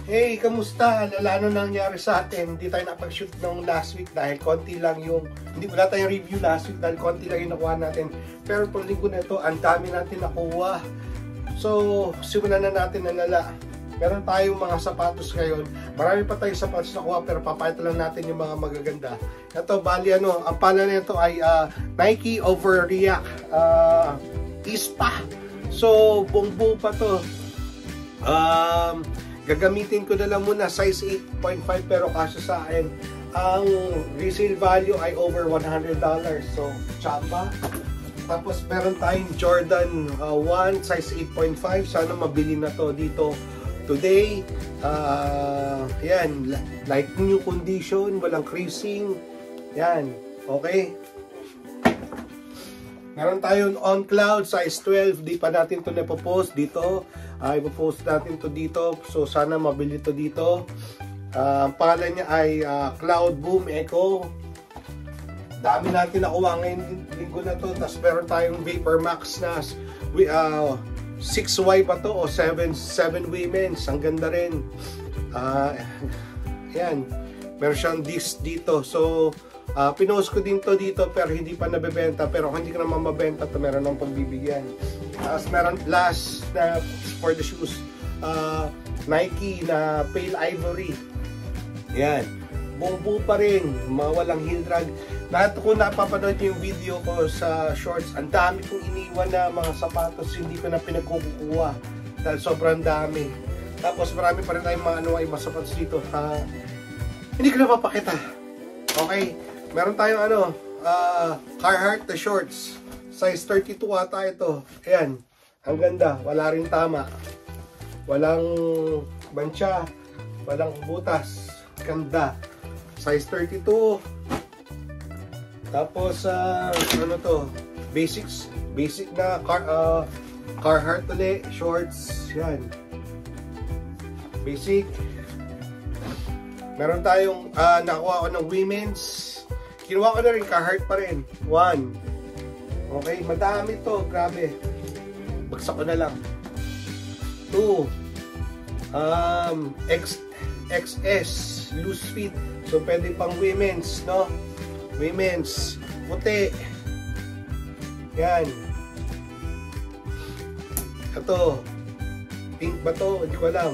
Hey, kamusta? Ano nangyari sa atin? Hindi tayo napag-shoot ng last week dahil konti lang yung... Hindi wala tayong review last week dahil konti lang yung nakuha natin. Pero itong linggo na ito, ang dami natin nakuha. So, simulan na natin nalala. Meron tayong mga sapatos ngayon. Marami pa tayong sapatos nakuha pero papayat lang natin yung mga magaganda. Ito, bali ang pala nito ay Nike Overreact ISPA. So, buong-buo pa to. Gagamitin ko na lang muna size 8.5 pero kaso sa akin ang resale value ay over $100. So, tsamba. Tapos meron tayong Jordan 1 size 8.5. Sana mabili na to dito today. Yan, like new condition, walang creasing. Yan, okay. Meron tayong On Cloud size 12, di pa natin ito napopost dito. Ipopost natin ito dito, so sana mabili ito dito. Ang pangalan niya ay Cloud Boom Echo. Dami natin nakuha ngayon linggo na to. Tapos meron tayong Vapor Max na 6Y pa to o 7 women's. Ang ganda rin. Yan. Meron siyang disc dito. So, pinost ko din to dito pero hindi pa nabebenta. Pero kung hindi ko naman mabenta to, meron ng pagbibigyan. Tapos meron last na for the shoes, Nike na Pale Ivory. Yan. Buo pa rin. Mga walang heel drag. Lahat ko napapanood yung video ko sa shorts. Ang dami kong iniwan na mga sapatos. Hindi ko na pinagkukuha. Dahil sobrang dami. Tapos marami pa rin tayong mga iba sapatos dito. Hindi ko na papakita. Okay. Meron tayong Carhartt na shorts. Size 32 ata ito. Ayan. Ang ganda. Wala rin tama. Walang bansya. Walang butas. Ganda. Size 32. Tapos, ano to? Basics. Basic na Carhartt ulit. Shorts. Yan. Basic. Meron tayong nakuha ko ng women's. Kinuha ko na rin, Carhartt pa rin. 1. Okay, madami to. Grabe. Bagsak ko na lang. 2. XS. Loose fit. So, pwede pang women's, no? Women's. Puti. Yan. Ito. Pink ba to? Hindi ko alam.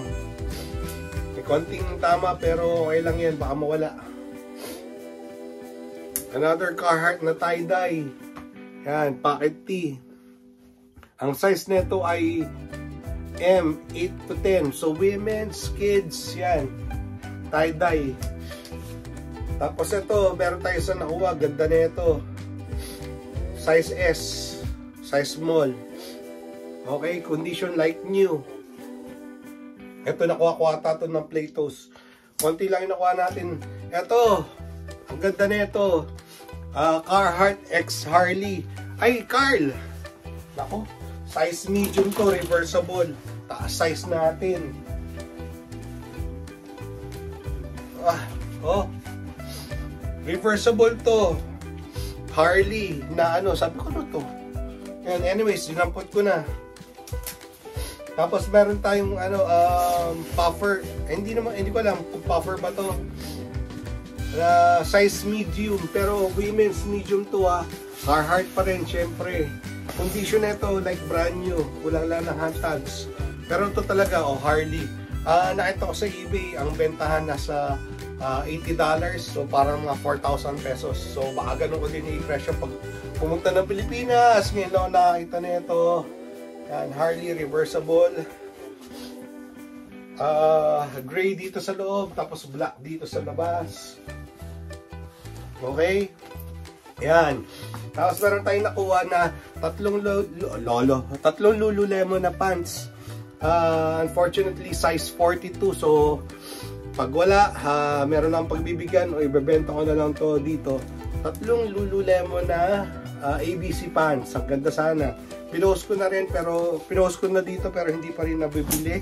May konting tama pero okay lang yan. Baka mawala. Another Carhartt na tie-dye. Yan, pocket tee. Ang size nito ay M, 8 to 10. So, women's, kids, yan. Tie-dye. Tapos ito, meron tayo sa nakuha. Ganda na ito. Size S. Size small. Okay, condition like new. Ito, nakuha ko ata ito ng Platos. Konti lang yung nakuha natin. Ito, ang ganda na ito. Carhartt X Harley. Ay, Carl! Nako, size medium to, reversible. Taas size natin. Reversible to. Harley na sabi ko to. And anyways, dinampot ko na. Tapos meron tayong puffer. Hindi ko alam kung puffer ba to. Size medium pero women's medium to Carhartt pa rin syempre. Condition nito like brand new, kulang lang ng hand tags. Pero ito talaga Harley. Nakita ko sa eBay ang bentahan nasa $80, so parang mga 4,000 pesos. So baka ganun ko din i-presyo pag pumunta ng Pilipinas. Ngayon ako nakakita nito. Yan, Harley reversible. Gray dito sa loob, tapos black dito sa labas. Okay? Yan. Tapos meron tayong nakuha na tatlong Lululemon na pants. Unfortunately, size 42. So, pag wala, meron lang pagbibigyan o ibebenta ko na lang to dito. Tatlong Lululemon na ABC pants. Ang ganda sana. Pinost ko na rin, pero pinost ko na dito pero hindi pa rin nabibili.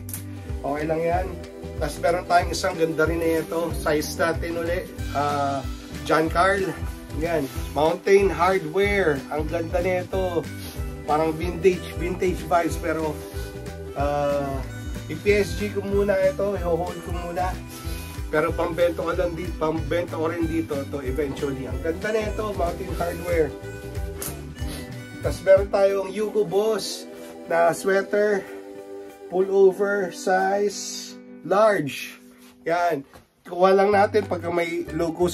Okay lang yan. Tapos meron tayong isang ganda rin na ito. Size natin ulit. John Carl. Yan. Mountain Hardwear. Ang ganda nito. Parang vintage vibes pero I-PSG ko muna ito, i-hold ko muna. Pero pambenta ko lang dito, pambenta ko rin dito to eventually. Ang ganda na ito, Mountain Hardwear. Tapos meron tayong Hugo Boss na sweater, pullover size large. Yan. Kuha lang natin pag may logo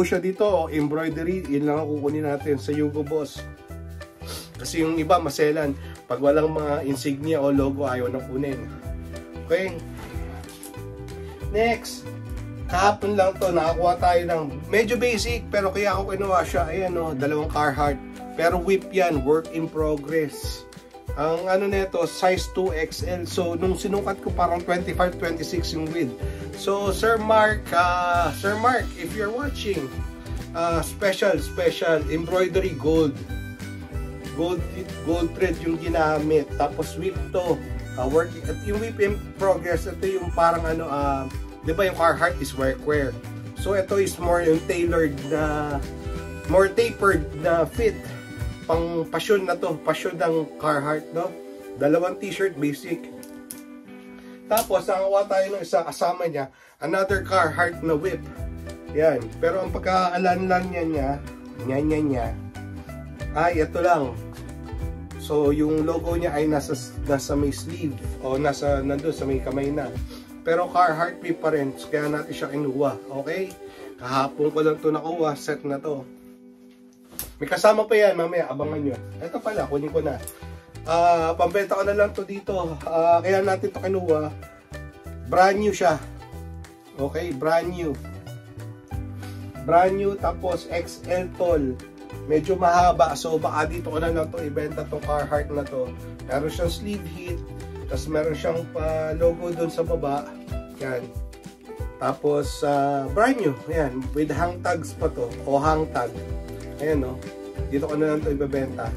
siya dito o embroidery, yun lang ang kukunin natin sa Hugo Boss. Kasi yung iba maselan, pag walang mga insignia o logo ayaw na kunin. Okay. Next, kahapon lang to, nakakuha tayo ng medyo basic pero kaya ako kinuha siya. Ayan o, dalawang Carhartt. Pero whip yan, work in progress. Ang ano nito, size 2XL. So, nung sinukat ko parang 25-26 yung width. So, Sir Mark, if you're watching, special embroidery gold thread yung ginamit. Tapos whip to, work, at yung whip in progress, ito yung parang ano, di ba yung Carhartt is workwear. So, ito is more yung tailored na, more tapered na fit. Pang passion na to, passion ng Carhartt, no? Dalawang t-shirt basic. Tapos nakakuha tayo ng isa kasama niya, another Carhartt na whip. Yan, pero ang pagkakaalan niya ay ito lang. So yung logo niya ay nasa may sleeve o nandun sa may kamay na. Pero Carhartt whip pa rin, kaya natin siya kinuha. Okay? Kahapon ko lang to nakuha, set na to. May kasama pa yan, mamaya abangan nyo. Ito pala, kunin ko na. Pambenta ko na lang to dito. Kaya natin to kinuha. Brand new siya. Okay, brand new. Brand new, tapos XL tall. Medyo mahaba, so baka dito ko na lang to ibenta tong Carhartt na to. Meron siyang sleeve hit, tapos meron siyang logo doon sa baba. Yan. Tapos, brand new. Yan, with hang tags pa to, o hang tag. Ayan no, dito ko na lang ito ibebenta.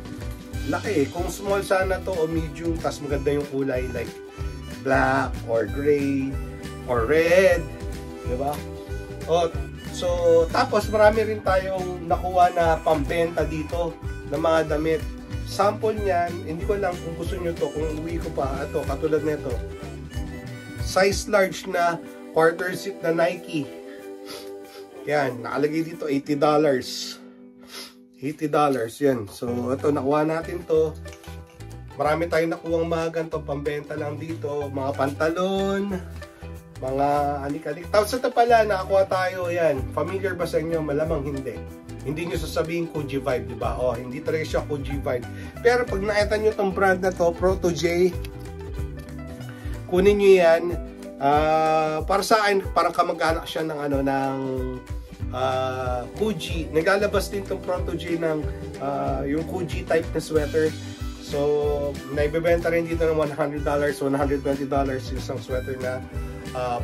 Laki eh, kung small sana to o medium, tas maganda yung kulay like black or gray or red, diba? O, so, tapos marami rin tayong nakuha na pambenta dito ng mga damit. Sample niyan, hindi ko lang kung gusto nyo to, kung uwi ko pa, ito, katulad nito. Size large na quarter zip na Nike. Yan, nakalagay dito $80. $80 yan. So, ito, nakuha natin to. Marami tayong nakuha mga ganito, pambenta lang dito. Mga pantalon, mga anik-anik. Tapos ito pala, nakakuha tayo, yan. Familiar ba sa inyo? Malamang hindi. Hindi nyo sasabihin Kuji Vibe, diba? O, hindi talaga siya Kuji Vibe. Pero pag nakita nyo itong brand na to, Proto-J, kunin nyo yan. Para sa akin, parang kamag-anak siya ng ano, ng Kuji. Naglalabas din itong Proto-J ng yung Kuji type na sweater. So, naibebenta rin dito ng $100, $120 yung isang sweater na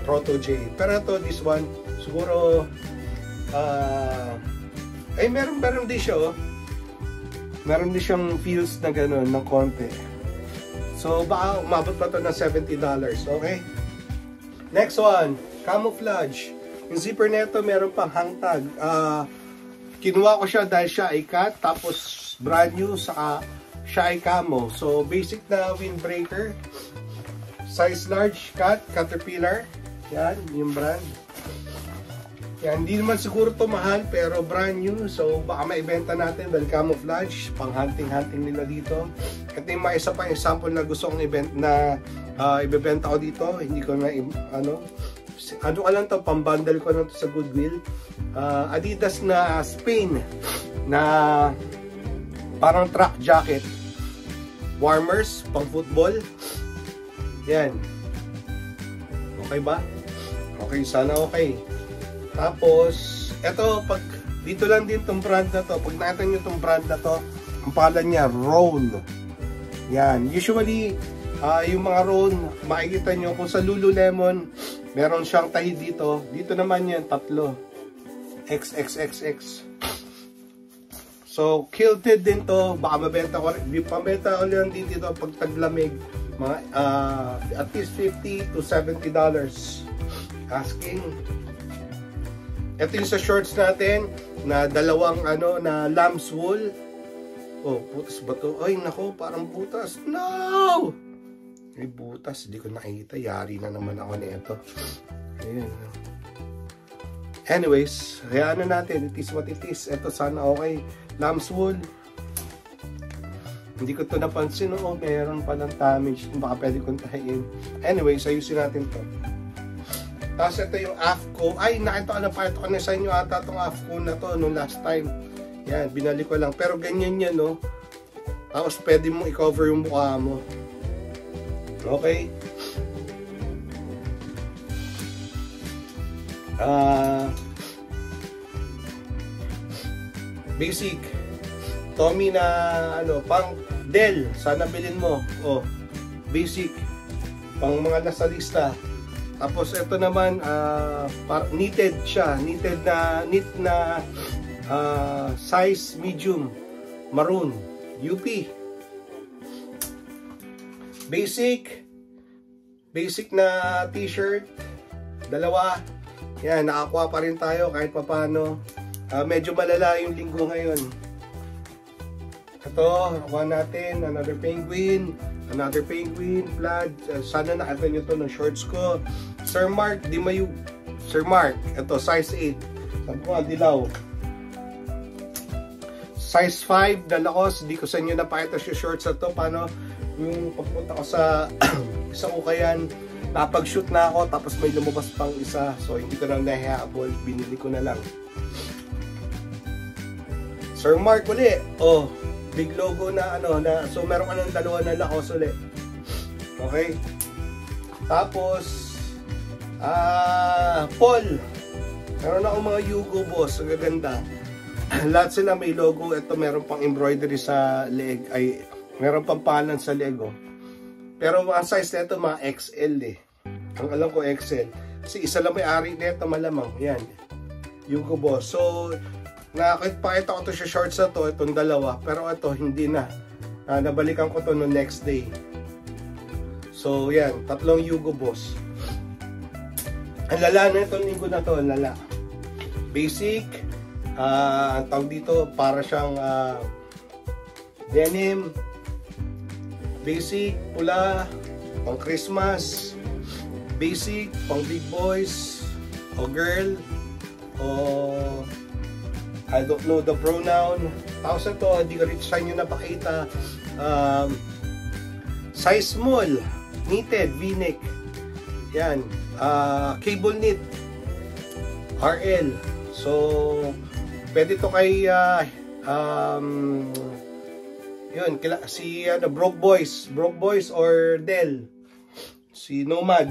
Proto-J. Pero ito, this one, siguro ay meron din siya, oh. Meron din siyang feels na gano'n, ng konti. So, baka umabot pa ito ng $70, okay? Next one, camouflage. Yung zipper nito meron pang hang tag. Kinuha ko siya dahil siya ay cut, tapos brand new, saka siya ay camo. So, basic na windbreaker. Size large, cut, Caterpillar. Yan, yung brand. Yan, hindi naman siguro ito mahal, pero brand new. So, baka maibenta natin dahil camouflage. Pang hunting-hunting nila dito. Ito yung isa pa yung sample na gusto kong ibebenta ko dito. Hindi ko na, ano ka lang to, pambundle ko lang to sa Goodwill. Adidas na Spain na parang track jacket. Warmers, pang football. Yan. Okay ba? Okay, sana okay. Tapos, eto, pag dito lang din tong brand na to. Pag nakita nyo tong brand na to, ang pangalan niya, Roll. Yan. Usually, yung mga Roll, makikita nyo kung sa Lululemon, meron siyang tahi dito. Dito naman yan, tatlo. XXXX. So, kilted din to. Baka mabenta ko rin. Pambenta ko lang din dito pag taglamig. Mga, at least $50 to $70. Asking. Ito yung sa shorts natin na dalawang na lamb's wool. Oh, putas ba to? Ay, nako, parang putas. No! May butas, hindi ko nakikita. Yari na naman ako nito. Ayan. Anyways, hayaan na natin. It is what it is. Ito sana okay. Lamb's wool. Hindi ko ito napansin. Oo, meron palang damage. Baka pwede kong tahiin. Anyways, ayusin natin to. Tapos ito yung AFCO. Ay, nakita ko na pa. Ito ko na sa inyo ata itong AFCO na to nung last time. Yan, binalik ko lang. Pero ganyan yan, no? Tapos pwede mong i-cover yung mukha mo. Okay? Basic. Tommy na, ano, pang Dell. Sana bilhin mo. Oh, basic. Pang mga nasa lista. Tapos ito naman, knitted siya. Knit na size medium. Maroon. UP. Basic na t-shirt, dalawa. Yan, nakakuha pa rin tayo kahit papano. Medyo malala yung linggo ngayon. Ito, nakuha natin, another penguin, plaid. Sana nakita nyo to ng shorts ko. Sir Mark, Sir Mark, ito, size 8. Sabi ko, dilaw. Size 5, dalakos. Hindi ko sa inyo napakita yung shorts na to. Paano yung pagpunta ko sa isang ukayan, napag-shoot na ako, tapos may lumabas pang isa. So, hindi ko na nahihabol. Binili ko na lang. Sir Mark uli. Oh, big logo na ano. So, meron ka ng dalawa na lakos uli. Okay? Tapos, Paul. Meron ako mga Yugo, boss. Ang gaganda. Lahat sila may logo. Ito, meron pang embroidery sa leg. Ay, meron pang palan sa leg, oh. Pero ang size nito mga XL eh. Ang alam ko XL. Kasi isa lang may-ari nito malamang. Yan. Yugo, boss. So, nakakita ko to sa shorts na to. Itong dalawa. Pero ito, hindi na. Nabalikan ko to no next day. So, yan. Tatlong Yugo, boss. Ang lala na itong linggo na to. Ang lala. Basic. Ang tawag dito, para siyang denim. Basic, pula, pang Christmas. Basic, pang big boys o girl o I don't know the pronoun. Tapos ito, hindi ko rin sa inyo napakita. Size small, knitted, v-neck. Yan. Cable knit, RL. So, pwede to kay yun, si Broke Boys or Dell. Si Nomad.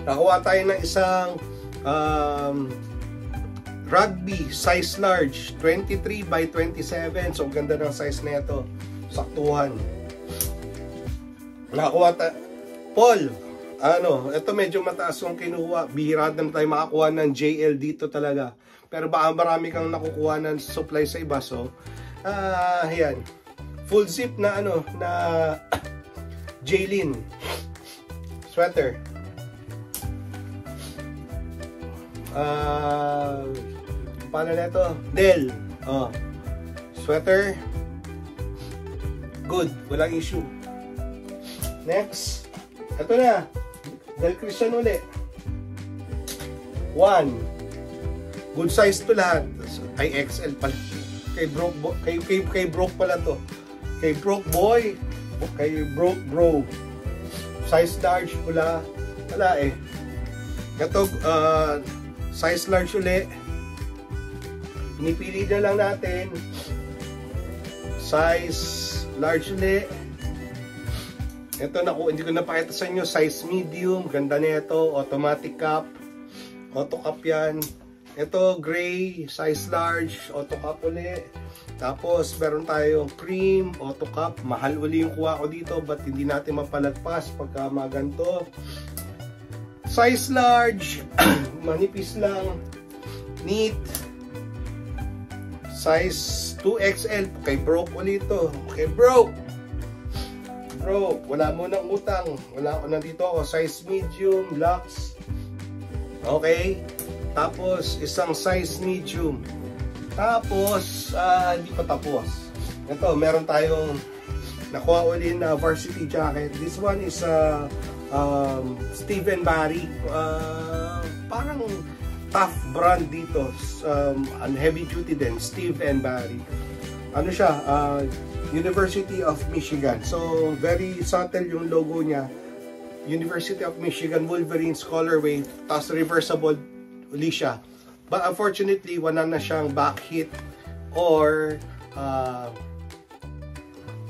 Nakuha tayo ng isang rugby size large, 23 by 27. So ganda ng size na ito. Saktuhan. Nakuha tayo. Paul, ito medyo mataas yung kinuha. Bihira na tayo makakuha ng JL dito talaga. Pero baka marami kang nakukuha ng supply sa iba. So, yan. Full zip na na Jaylin sweater. Paano na ito? Dell. Sweater. Good. Walang issue. Next. Ito na. Del Christian uli. 1. Good size to lahat. Ay, XL pala. Kay Broke pala to. Kay Broke Boy. Kay Broke Bro. Size large pula. Wala eh. Ito, size large uli. Pinipili na lang natin. Size large uli. Ito, hindi ko napakita sa inyo. Size medium. Ganda na ito. Automatic cap. Auto cap yan. Ito, gray, size large, auto cap uli. Tapos, meron tayong cream, auto cap. Mahal uli yung kuha ko dito, but hindi natin mapalagpas pagka maganto. Size large, manipis lang, neat. Size 2XL, kay Broke ulit ito. Kay Broke, wala mo ng utang. Wala ko nandito ako. Size medium, luxe. Okay. Tapos, isang size medium. Tapos, hindi pa tapos. Ito, meron tayong nakuha uli na varsity jacket. This one is Steve & Barry. Parang tough brand dito. Heavy duty din. Steve & Barry. Ano siya? University of Michigan. So, very subtle yung logo niya. University of Michigan Wolverines colorway. Tapos reversible uli siya. But unfortunately, wala na siyang back hit or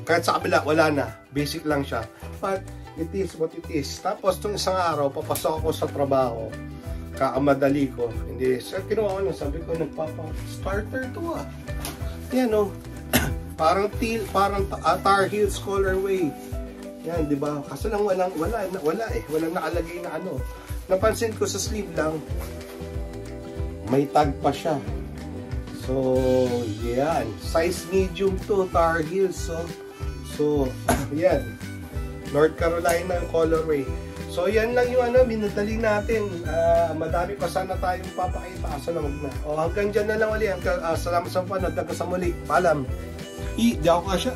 kahit sa kabila, wala na. Basic lang siya. But it is what it is. Tapos, itong isang araw, papasok ako sa trabaho. Kakamadali ko. Hindi. So, kinuha ko lang. Sabi ko, nagpapa-starter to ah. Yan o. Parang Tar Heels colorway. Yan, di ba? Kaso lang wala eh. Walang nakalagay na ano. Napansin ko sa sleeve lang, may tag pa siya. So, yan. Size medium to, Tar Heels. So, yan. North Carolina yung colorway. So, yan lang yung minadali natin. Madami pa sana tayong papakita. Kaso lang na. O, hanggang dyan na lang ulit. Salamat sa panood. Hanggang sa muli. Paalam. Di ako kasya.